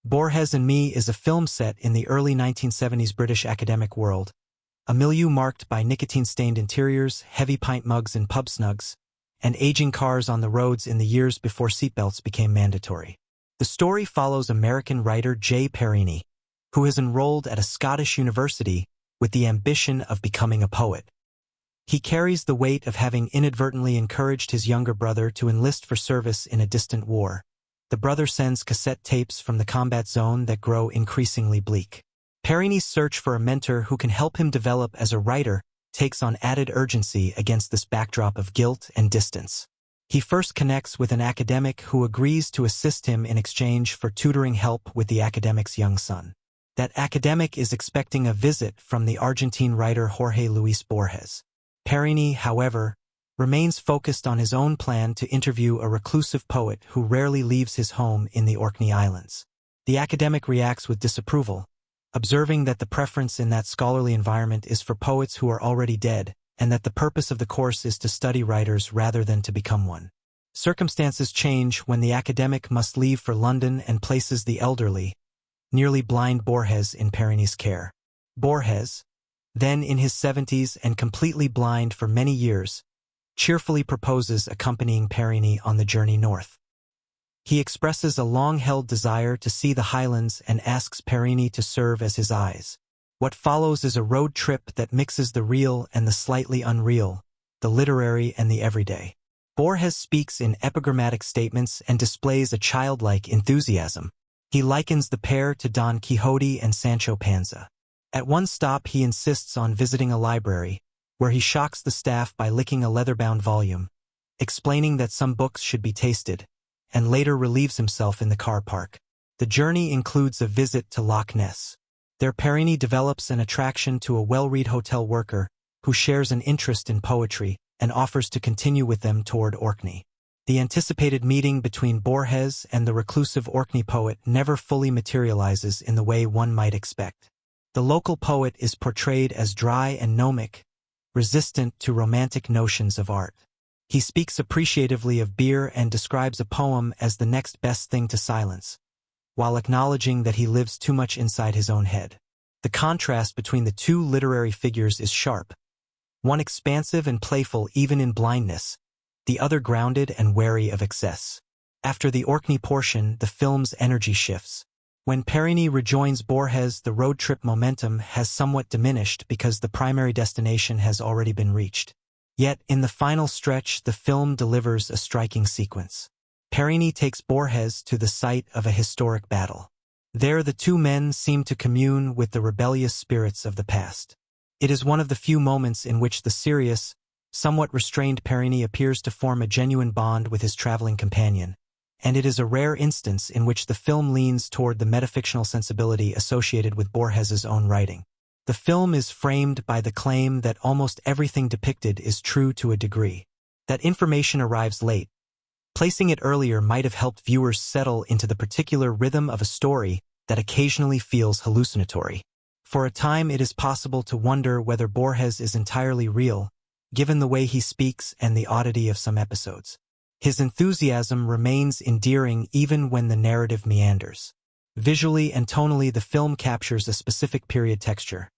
Borges and Me is a film set in the early 1970s British academic world, a milieu marked by nicotine-stained interiors, heavy pint mugs in pub snugs, and aging cars on the roads in the years before seatbelts became mandatory. The story follows American writer J. Parini, who has enrolled at a Scottish university with the ambition of becoming a poet. He carries the weight of having inadvertently encouraged his younger brother to enlist for service in a distant war. The brother sends cassette tapes from the combat zone that grow increasingly bleak. Parini's search for a mentor who can help him develop as a writer takes on added urgency against this backdrop of guilt and distance. He first connects with an academic who agrees to assist him in exchange for tutoring help with the academic's young son. That academic is expecting a visit from the Argentine writer Jorge Luis Borges. Parini, however, remains focused on his own plan to interview a reclusive poet who rarely leaves his home in the Orkney Islands. The academic reacts with disapproval, observing that the preference in that scholarly environment is for poets who are already dead, and that the purpose of the course is to study writers rather than to become one. Circumstances change when the academic must leave for London and places the elderly, nearly blind Borges in Parini's care. Borges, then in his 70s and completely blind for many years, cheerfully proposes accompanying Parini on the journey north. He expresses a long-held desire to see the Highlands and asks Parini to serve as his eyes. What follows is a road trip that mixes the real and the slightly unreal, the literary and the everyday. Borges speaks in epigrammatic statements and displays a childlike enthusiasm. He likens the pair to Don Quixote and Sancho Panza. At one stop he insists on visiting a library, where he shocks the staff by licking a leather-bound volume, explaining that some books should be tasted, and later relieves himself in the car park. The journey includes a visit to Loch Ness. There Parini develops an attraction to a well-read hotel worker who shares an interest in poetry and offers to continue with them toward Orkney. The anticipated meeting between Borges and the reclusive Orkney poet never fully materializes in the way one might expect. The local poet is portrayed as dry and gnomic, resistant to romantic notions of art. He speaks appreciatively of beer and describes a poem as the next best thing to silence, while acknowledging that he lives too much inside his own head. The contrast between the two literary figures is sharp, one expansive and playful even in blindness, the other grounded and wary of excess. After the Orkney portion, the film's energy shifts. When Parini rejoins Borges, the road trip momentum has somewhat diminished because the primary destination has already been reached. Yet, in the final stretch, the film delivers a striking sequence. Parini takes Borges to the site of a historic battle. There the two men seem to commune with the rebellious spirits of the past. It is one of the few moments in which the serious, somewhat restrained Parini appears to form a genuine bond with his traveling companion, and it is a rare instance in which the film leans toward the metafictional sensibility associated with Borges's own writing. The film is framed by the claim that almost everything depicted is true to a degree. That information arrives late. Placing it earlier might have helped viewers settle into the particular rhythm of a story that occasionally feels hallucinatory. For a time it is possible to wonder whether Borges is entirely real, given the way he speaks and the oddity of some episodes. His enthusiasm remains endearing even when the narrative meanders. Visually and tonally, the film captures a specific period texture.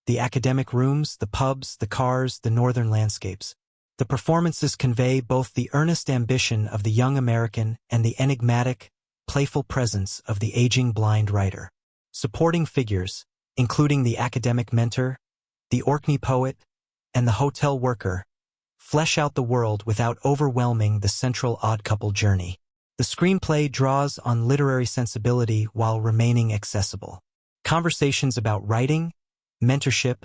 The academic rooms, the pubs, the cars, the northern landscapes. The performances convey both the earnest ambition of the young American and the enigmatic, playful presence of the aging blind writer. Supporting figures, including the academic mentor, the Orkney poet, and the hotel worker, flesh out the world without overwhelming the central odd couple journey. The screenplay draws on literary sensibility while remaining accessible. Conversations about writing, mentorship,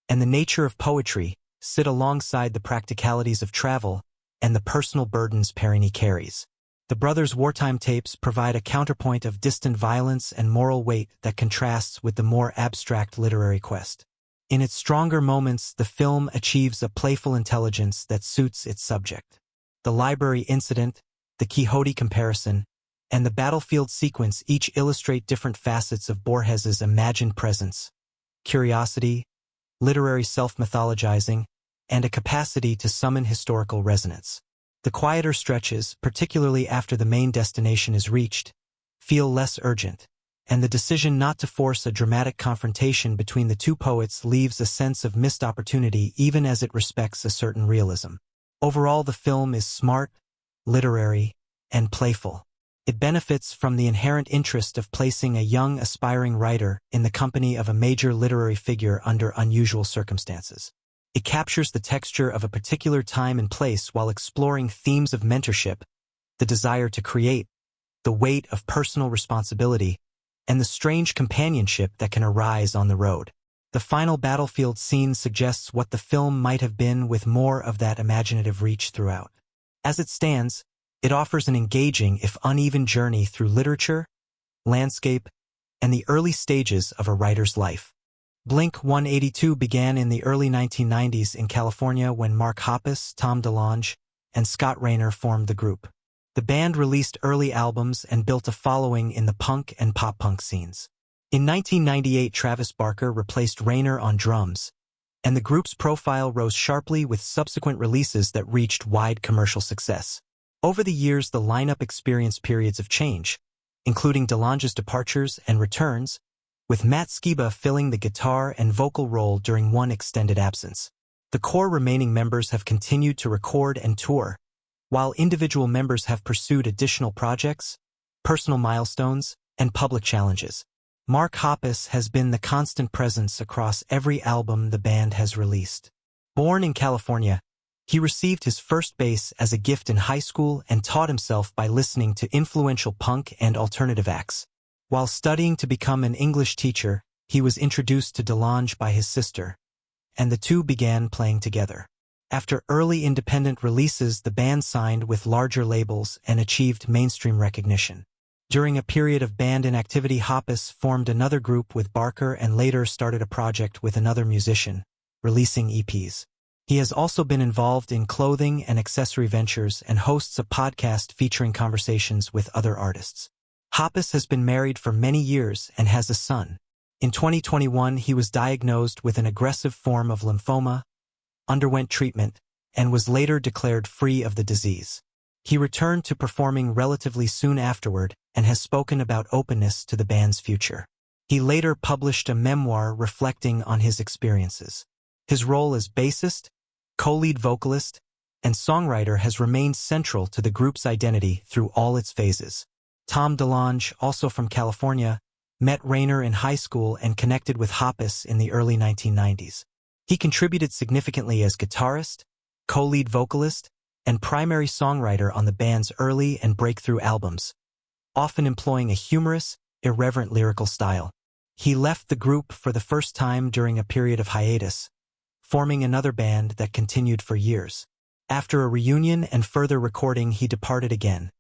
and the nature of poetry sit alongside the practicalities of travel and the personal burdens Parini carries. The brothers' wartime tapes provide a counterpoint of distant violence and moral weight that contrasts with the more abstract literary quest. In its stronger moments, the film achieves a playful intelligence that suits its subject. The library incident, the Quixote comparison, and the battlefield sequence each illustrate different facets of Borges's imagined presence: curiosity, literary self-mythologizing, and a capacity to summon historical resonance. The quieter stretches, particularly after the main destination is reached, feel less urgent. and the decision not to force a dramatic confrontation between the two poets leaves a sense of missed opportunity even as it respects a certain realism. Overall, the film is smart, literary, and playful. It benefits from the inherent interest of placing a young, aspiring writer in the company of a major literary figure under unusual circumstances. It captures the texture of a particular time and place while exploring themes of mentorship, the desire to create, the weight of personal responsibility, and the strange companionship that can arise on the road. The final battlefield scene suggests what the film might have been with more of that imaginative reach throughout. As it stands, it offers an engaging, if uneven, journey through literature, landscape, and the early stages of a writer's life. Blink-182 began in the early 1990s in California when Marc, Tom DeLonge, and Scott Raynor formed the group. The band released early albums and built a following in the punk and pop-punk scenes. In 1998, Travis Barker replaced Raynor on drums, and the group's profile rose sharply with subsequent releases that reached wide commercial success. Over the years, the lineup experienced periods of change, including DeLonge's departures and returns, with Matt Skiba filling the guitar and vocal role during one extended absence. The core remaining members have continued to record and tour, while individual members have pursued additional projects, personal milestones, and public challenges. Marc has been the constant presence across every album the band has released. Born in California, he received his first bass as a gift in high school and taught himself by listening to influential punk and alternative acts. While studying to become an English teacher, he was introduced to DeLonge by his sister, and the two began playing together. After early independent releases, the band signed with larger labels and achieved mainstream recognition. During a period of band inactivity, Hoppus formed another group with Barker and later started a project with another musician, releasing EPs. He has also been involved in clothing and accessory ventures and hosts a podcast featuring conversations with other artists. Hoppus has been married for many years and has a son. In 2021, he was diagnosed with an aggressive form of lymphoma, underwent treatment, and was later declared free of the disease. He returned to performing relatively soon afterward and has spoken about openness to the band's future. He later published a memoir reflecting on his experiences. His role as bassist, co-lead vocalist, and songwriter has remained central to the group's identity through all its phases. Tom DeLonge, also from California, met Raynor in high school and connected with Hoppus in the early 1990s. He contributed significantly as guitarist, co-lead vocalist, and primary songwriter on the band's early and breakthrough albums, often employing a humorous, irreverent lyrical style. He left the group for the first time during a period of hiatus, forming another band that continued for years. After a reunion and further recording, he departed again,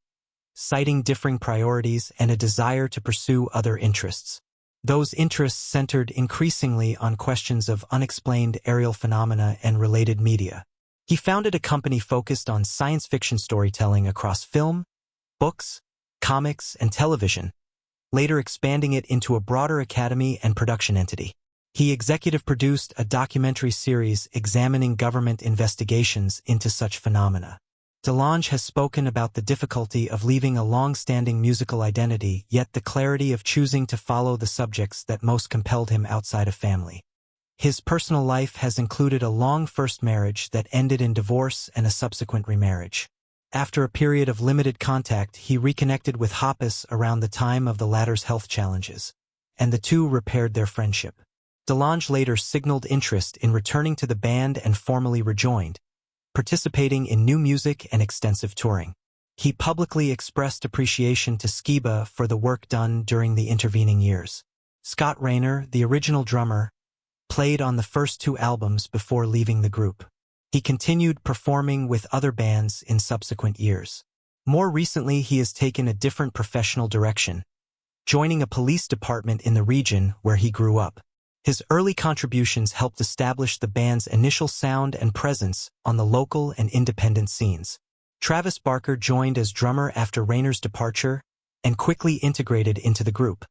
citing differing priorities and a desire to pursue other interests. Those interests centered increasingly on questions of unexplained aerial phenomena and related media. He founded a company focused on science fiction storytelling across film, books, comics, and television, later expanding it into a broader academy and production entity. He executive produced a documentary series examining government investigations into such phenomena. DeLonge has spoken about the difficulty of leaving a long-standing musical identity, yet the clarity of choosing to follow the subjects that most compelled him outside of family. His personal life has included a long first marriage that ended in divorce and a subsequent remarriage. After a period of limited contact, he reconnected with Hoppus around the time of the latter's health challenges, and the two repaired their friendship. DeLonge later signaled interest in returning to the band and formally rejoined, participating in new music and extensive touring. He publicly expressed appreciation to Skiba for the work done during the intervening years. Scott Raynor, the original drummer, played on the first two albums before leaving the group. He continued performing with other bands in subsequent years. More recently, he has taken a different professional direction, joining a police department in the region where he grew up. His early contributions helped establish the band's initial sound and presence on the local and independent scenes. Travis Barker joined as drummer after Raynor's departure and quickly integrated into the group,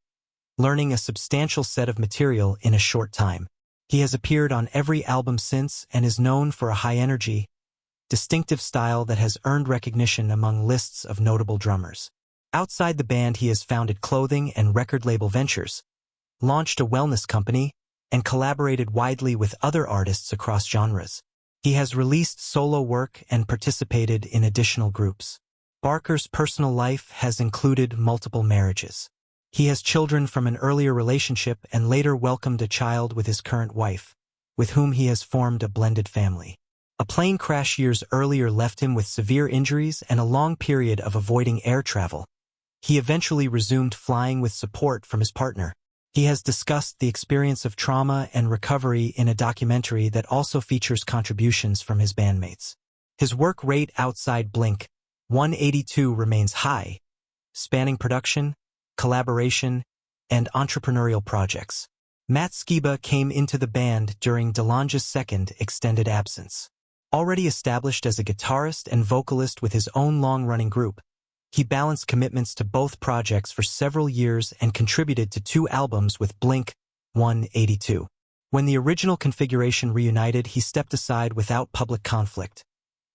learning a substantial set of material in a short time. He has appeared on every album since and is known for a high-energy, distinctive style that has earned recognition among lists of notable drummers. Outside the band, he has founded clothing and record label ventures, launched a wellness company, and collaborated widely with other artists across genres. He has released solo work and participated in additional groups. Barker's personal life has included multiple marriages. He has children from an earlier relationship and later welcomed a child with his current wife, with whom he has formed a blended family. A plane crash years earlier left him with severe injuries and a long period of avoiding air travel. He eventually resumed flying with support from his partner. He has discussed the experience of trauma and recovery in a documentary that also features contributions from his bandmates. His work rate outside Blink-182 remains high, spanning production, collaboration, and entrepreneurial projects. Matt Skiba came into the band during DeLonge's second extended absence. Already established as a guitarist and vocalist with his own long-running group, he balanced commitments to both projects for several years and contributed to 2 albums with Blink-182. When the original configuration reunited, he stepped aside without public conflict,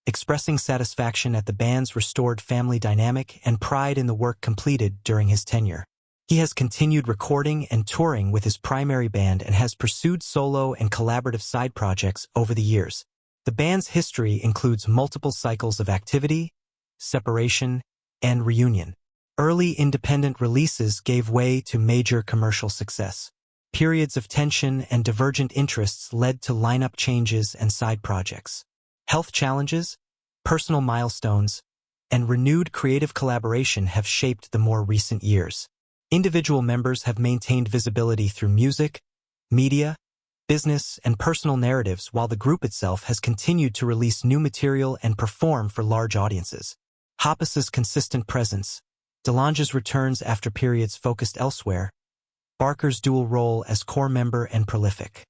expressing satisfaction at the band's restored family dynamic and pride in the work completed during his tenure. He has continued recording and touring with his primary band and has pursued solo and collaborative side projects over the years. The band's history includes multiple cycles of activity, separation, and reunion. Early independent releases gave way to major commercial success. Periods of tension and divergent interests led to lineup changes and side projects. Health challenges, personal milestones, and renewed creative collaboration have shaped the more recent years. Individual members have maintained visibility through music, media, business, and personal narratives, while the group itself has continued to release new material and perform for large audiences. Hoppus's consistent presence, DeLonge's returns after periods focused elsewhere, Barker's dual role as core member and prolific